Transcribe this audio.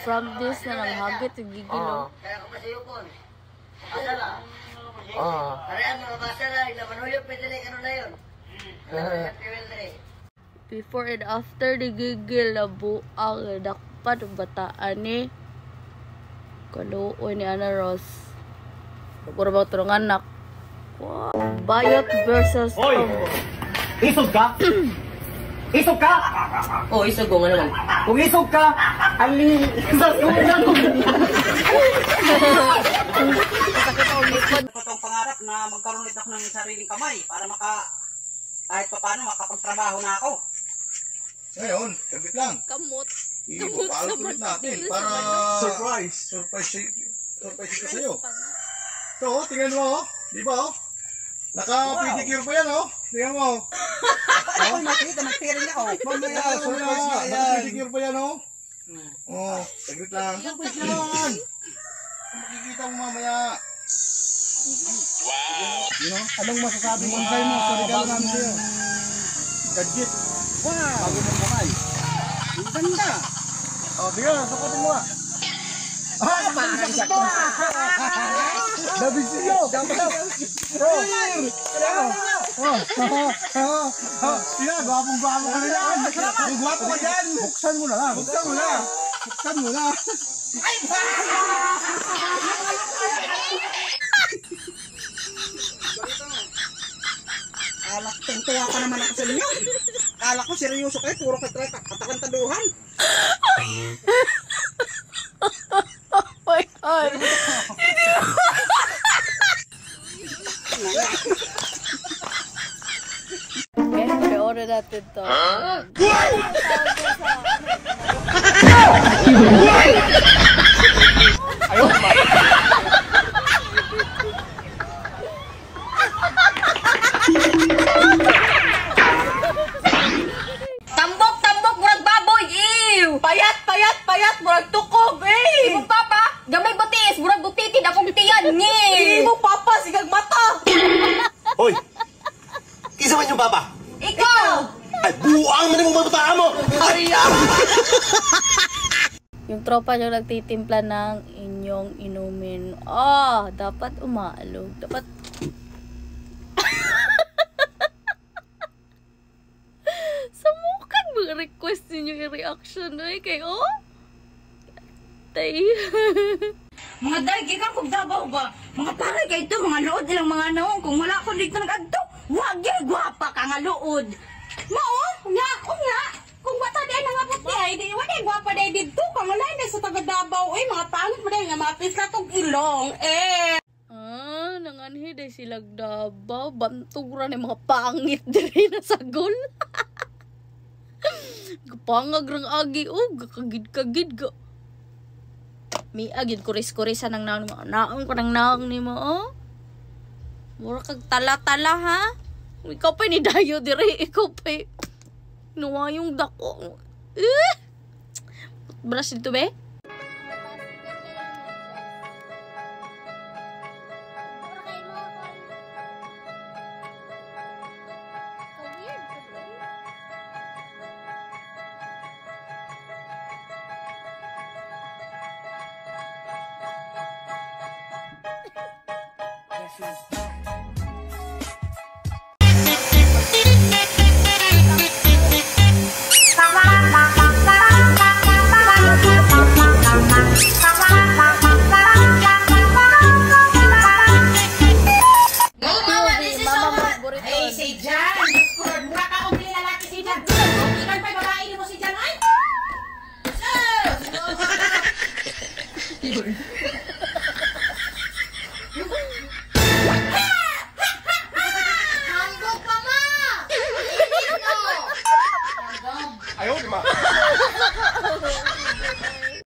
from this na naghagit, gigilo. Kaya ko pa sa yukon. Asala. Karian mga basala, namanuyok pwede na ano na yun. Before and after the gigil na buang dakpat bataan ni kaluoy ni Ana Rose. Pagpura ba ito ng anak? Wow. Bayot versus Tombo. Isog ka? Isog ka? Oh, isog ko nga naman. Kung isog ka, ali, isog ka mo. Itong pangarap na magkaroon ulit ako ng sariling kamay para kahit pa paano makapagtrabaho na ako. Ngayon, kabit lang. Kamot. Ipapaalap ulit natin para surprise ito sa'yo. Ito, tingnan mo, di ba? Naka-pedicure pa yan, tingnan mo. Ako makita, nag-pera niya, Mamaya, surprise nga, naka-pedicure pa yan, saglit lang. Surprise yan. Makikita mo mamaya. Wow! Anong masasabi mo sa regalo namin sa'yo? Gadget. Wow! Bago mong kamay. Ang ganda. Tingnan, sukutin mo. Parang siya ko. Nabisi nyo. Tingnan, gwapong-gwapo ka na yan. Gwapo ka dyan. Buksan mo na lang. Buksan mo na. Ay! Alak, tuwa pa naman ako sa inyo. Kala ko seryoso kayo, puro katakantaduhan. Oh my God. Okay, pre-order natin to. Tambok, murag baboy, ew! Payat, murag tukob, eh! Imo papa, gamay butis, murag butitin akong tiyan, ngi! Imo papa, sigang mata! Hoy! Kisa man yung papa? Ikaw! Ay, buang man yung mabutaan mo! Ay! Yung tropa nyo nagtitimpla ng inyong inumin. Dapat umaalog. Dapat... Samukan mga request ninyo yung reaction na kayo. Tay. Mga day, gikan kong dabaw ba? Mga paray kayo ito, mga lood nilang mga naong. Kung wala ko dito nag-agto, wag yan, gwapa ka nga lood. Mao, nga. Kung bata di ay nangabot di ay, di wala gwapa di ay dito. Kung wala na sa taga-dabaw, mga pangit mo dahil nga mapis na itong ilong, Nanganhi day silag Dabaw. Bantugra ni mga pangit diri na sagol. Gapangag rang agi, gakagid-kagid ga. May agid kuris-kurisan ng naong ko ng naong ni mo, Mura kag tala-tala, ha? Ikaw pa ni Dayo dire, ikaw pa nuwa yung dako. Brush dito, be?